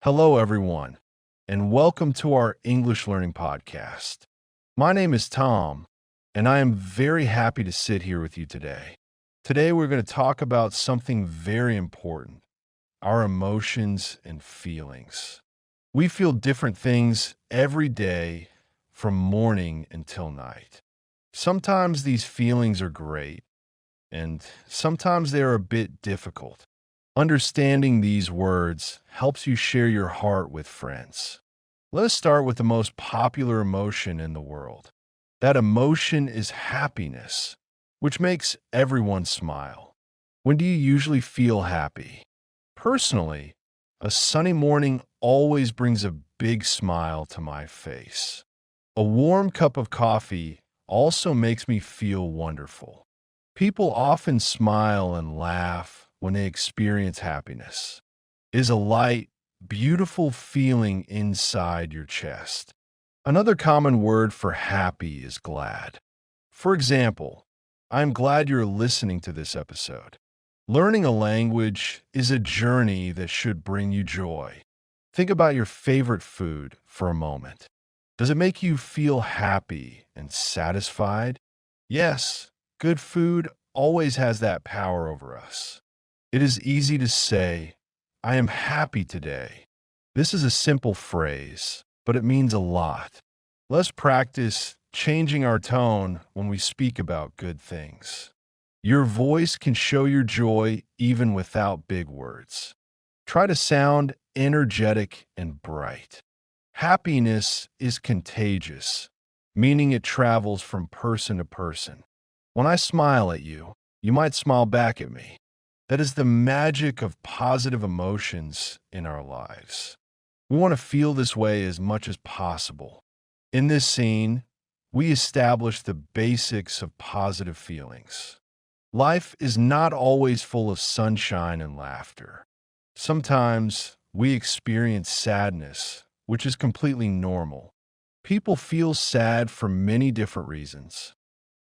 Hello, everyone, and welcome to our English Learning Podcast. My name is Tom, and I am very happy to sit here with you today. Today, we're going to talk about something very important, our emotions and feelings. We feel different things every day from morning until night. Sometimes these feelings are great, and sometimes they are a bit difficult. Understanding these words helps you share your heart with friends. Let us start with the most popular emotion in the world. That emotion is happiness, which makes everyone smile. When do you usually feel happy? Personally, a sunny morning always brings a big smile to my face. A warm cup of coffee also makes me feel wonderful. People often smile and laugh when they experience happiness. It is a light, beautiful feeling inside your chest. Another common word for happy is glad. For example, I'm glad you're listening to this episode. Learning a language is a journey that should bring you joy. Think about your favorite food for a moment. Does it make you feel happy and satisfied? Yes, good food always has that power over us. It is easy to say, I am happy today. This is a simple phrase, but it means a lot. Let's practice changing our tone when we speak about good things. Your voice can show your joy even without big words. Try to sound energetic and bright. Happiness is contagious, meaning it travels from person to person. When I smile at you, you might smile back at me. That is the magic of positive emotions in our lives. We want to feel this way as much as possible. In this scene, we establish the basics of positive feelings. Life is not always full of sunshine and laughter. Sometimes we experience sadness, which is completely normal. People feel sad for many different reasons.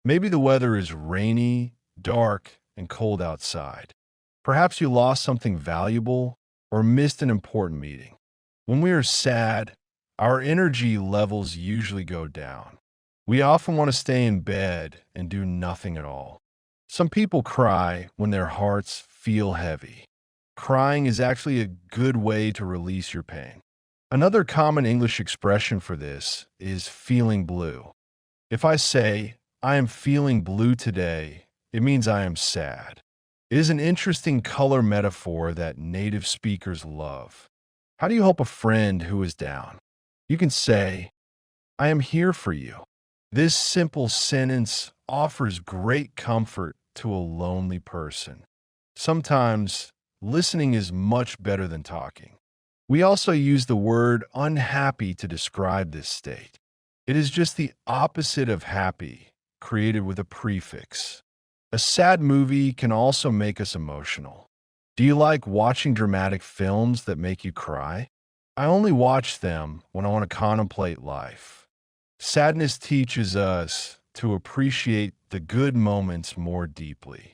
Maybe the weather is rainy, dark, and cold outside. Perhaps you lost something valuable or missed an important meeting. When we are sad, our energy levels usually go down. We often want to stay in bed and do nothing at all. Some people cry when their hearts feel heavy. Crying is actually a good way to release your pain. Another common English expression for this is feeling blue. If I say, I am feeling blue today, it means I am sad. It is an interesting color metaphor that native speakers love. How do you help a friend who is down? You can say, I am here for you. This simple sentence offers great comfort to a lonely person. Sometimes, listening is much better than talking. We also use the word unhappy to describe this state. It is just the opposite of happy, created with a prefix. A sad movie can also make us emotional. Do you like watching dramatic films that make you cry? I only watch them when I want to contemplate life. Sadness teaches us to appreciate the good moments more deeply.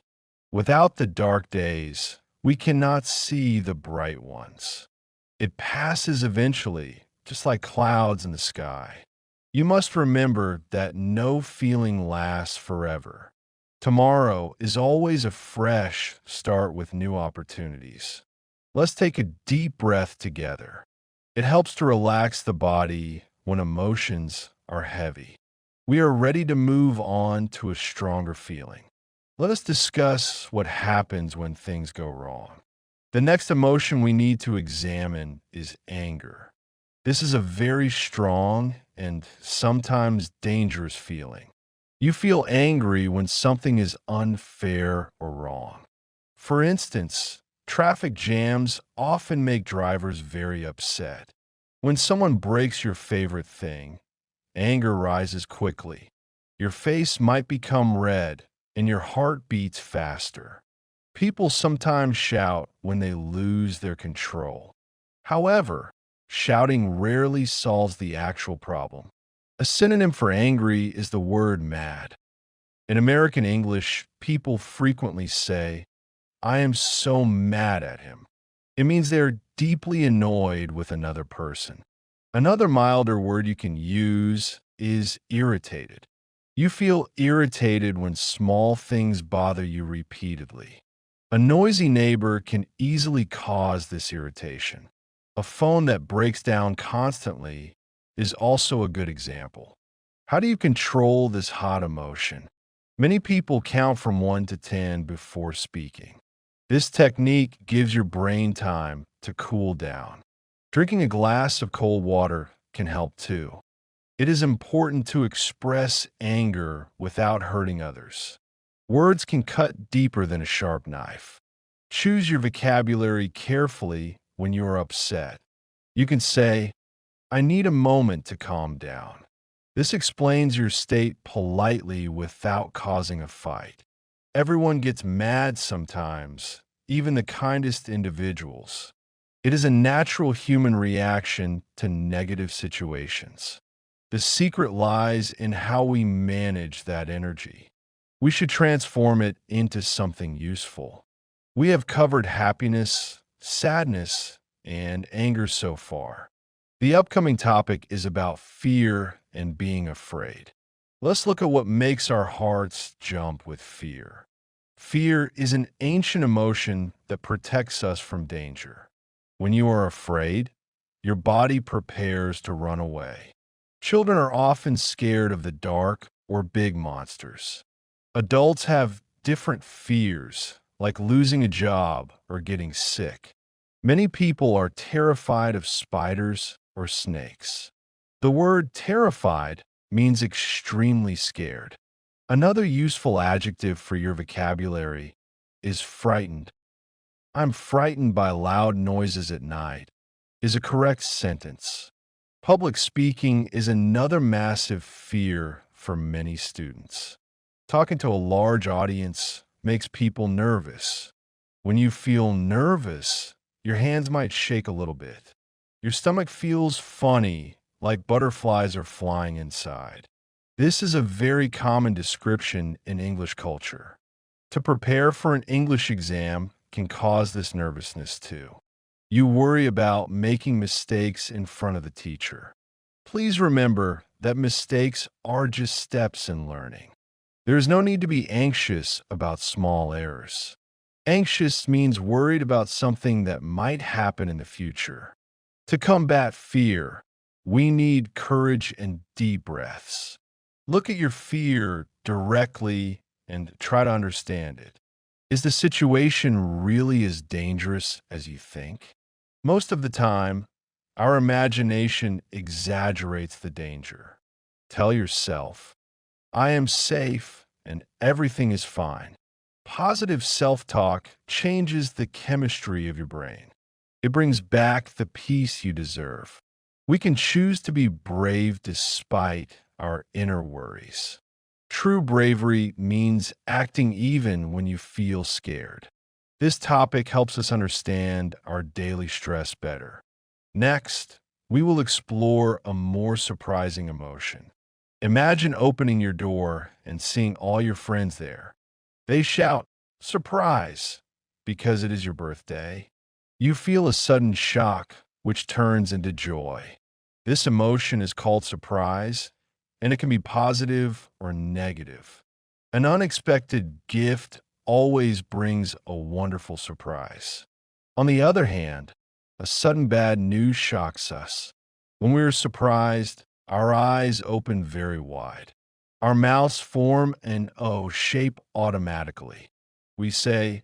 Without the dark days, we cannot see the bright ones. It passes eventually, just like clouds in the sky. You must remember that no feeling lasts forever. Tomorrow is always a fresh start with new opportunities. Let's take a deep breath together. It helps to relax the body when emotions are heavy. We are ready to move on to a stronger feeling. Let us discuss what happens when things go wrong. The next emotion we need to examine is anger. This is a very strong and sometimes dangerous feeling. You feel angry when something is unfair or wrong. For instance, traffic jams often make drivers very upset. When someone breaks your favorite thing, anger rises quickly. Your face might become red and your heart beats faster. People sometimes shout when they lose their control. However, shouting rarely solves the actual problem. A synonym for angry is the word mad. In American English, people frequently say, I am so mad at him. It means they're deeply annoyed with another person. Another milder word you can use is irritated. You feel irritated when small things bother you repeatedly. A noisy neighbor can easily cause this irritation. A phone that breaks down constantly is also a good example. How do you control this hot emotion? Many people count from 1 to 10 before speaking. This technique gives your brain time to cool down. Drinking a glass of cold water can help too. It is important to express anger without hurting others. Words can cut deeper than a sharp knife. Choose your vocabulary carefully when you are upset. You can say, I need a moment to calm down. This explains your state politely without causing a fight. Everyone gets mad sometimes, even the kindest individuals. It is a natural human reaction to negative situations. The secret lies in how we manage that energy. We should transform it into something useful. We have covered happiness, sadness, and anger so far. The upcoming topic is about fear and being afraid. Let's look at what makes our hearts jump with fear. Fear is an ancient emotion that protects us from danger. When you are afraid, your body prepares to run away. Children are often scared of the dark or big monsters. Adults have different fears, like losing a job or getting sick. Many people are terrified of spiders or snakes. The word terrified means extremely scared. Another useful adjective for your vocabulary is frightened. I'm frightened by loud noises at night is a correct sentence. Public speaking is another massive fear for many students. Talking to a large audience makes people nervous. When you feel nervous, your hands might shake a little bit. Your stomach feels funny, like butterflies are flying inside. This is a very common description in English culture. To prepare for an English exam can cause this nervousness too. You worry about making mistakes in front of the teacher. Please remember that mistakes are just steps in learning. There is no need to be anxious about small errors. Anxious means worried about something that might happen in the future. To combat fear, we need courage and deep breaths. Look at your fear directly and try to understand it. Is the situation really as dangerous as you think? Most of the time, our imagination exaggerates the danger. Tell yourself, I am safe and everything is fine. Positive self-talk changes the chemistry of your brain. It brings back the peace you deserve. We can choose to be brave despite our inner worries. True bravery means acting even when you feel scared. This topic helps us understand our daily stress better. Next, we will explore a more surprising emotion. Imagine opening your door and seeing all your friends there. They shout, "Surprise!" because it is your birthday. You feel a sudden shock, which turns into joy. This emotion is called surprise, and it can be positive or negative. An unexpected gift always brings a wonderful surprise. On the other hand, a sudden bad news shocks us. When we are surprised, our eyes open very wide. Our mouths form an O shape automatically. We say,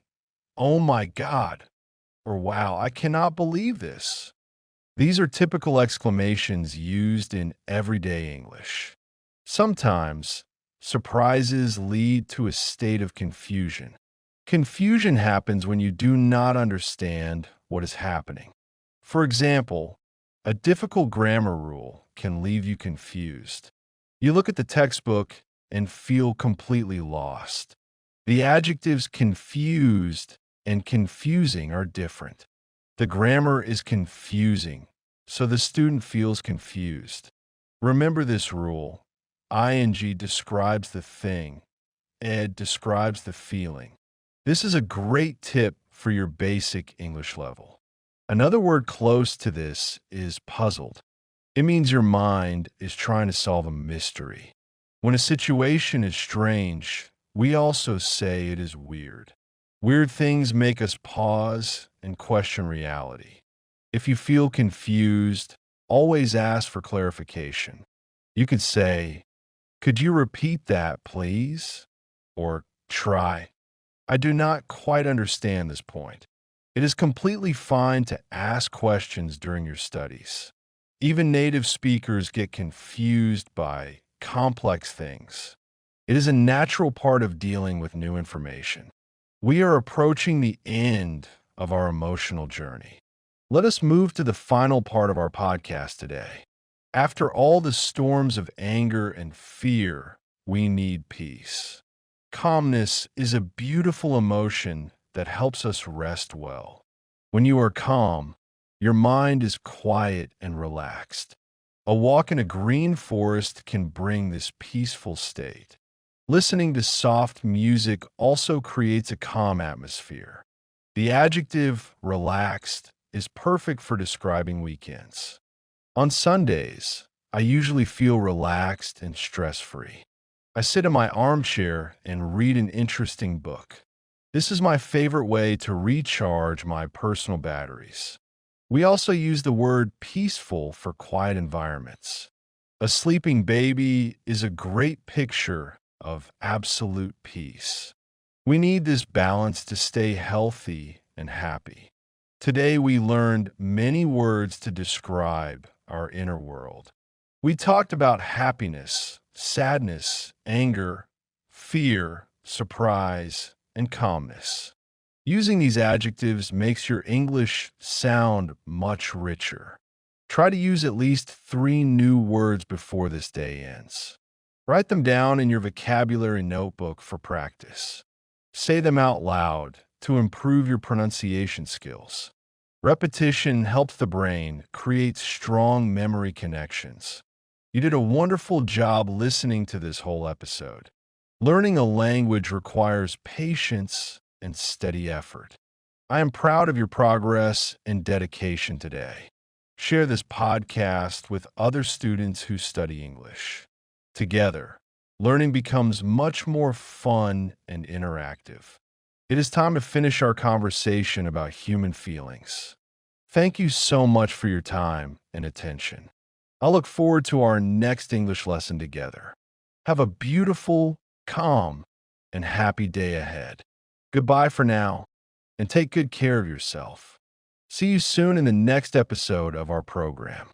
"Oh my God," or "Wow, I cannot believe this." These are typical exclamations used in everyday English. Sometimes, surprises lead to a state of confusion. Confusion happens when you do not understand what is happening. For example, a difficult grammar rule can leave you confused. You look at the textbook and feel completely lost. The adjectives confused and confusing are different. The grammar is confusing, so the student feels confused. Remember this rule. ing describes the thing. Ed describes the feeling. This is a great tip for your basic English level. Another word close to this is puzzled. It means your mind is trying to solve a mystery. When a situation is strange, we also say it is weird. Weird things make us pause and question reality. If you feel confused, always ask for clarification. You could say, "Could you repeat that, please?" Or try, "I do not quite understand this point." It is completely fine to ask questions during your studies. Even native speakers get confused by complex things. It is a natural part of dealing with new information. We are approaching the end of our emotional journey. Let us move to the final part of our podcast today. After all the storms of anger and fear, we need peace. Calmness is a beautiful emotion that helps us rest well. When you are calm, your mind is quiet and relaxed. A walk in a green forest can bring this peaceful state. Listening to soft music also creates a calm atmosphere. The adjective relaxed is perfect for describing weekends. On Sundays, I usually feel relaxed and stress-free. I sit in my armchair and read an interesting book. This is my favorite way to recharge my personal batteries. We also use the word peaceful for quiet environments. A sleeping baby is a great picture of absolute peace. We need this balance to stay healthy and happy. Today, we learned many words to describe our inner world. We talked about happiness, sadness, anger, fear, surprise, and calmness. Using these adjectives makes your English sound much richer. Try to use at least 3 new words before this day ends. Write them down in your vocabulary notebook for practice. Say them out loud to improve your pronunciation skills. Repetition helps the brain create strong memory connections. You did a wonderful job listening to this whole episode. Learning a language requires patience and steady effort. I am proud of your progress and dedication today. Share this podcast with other students who study English. Together, learning becomes much more fun and interactive. It is time to finish our conversation about human feelings. Thank you so much for your time and attention. I look forward to our next English lesson together. Have a beautiful, calm, and happy day ahead. Goodbye for now, and take good care of yourself. See you soon in the next episode of our program.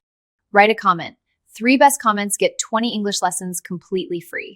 Write a comment. 3 best comments get 20 English lessons completely free.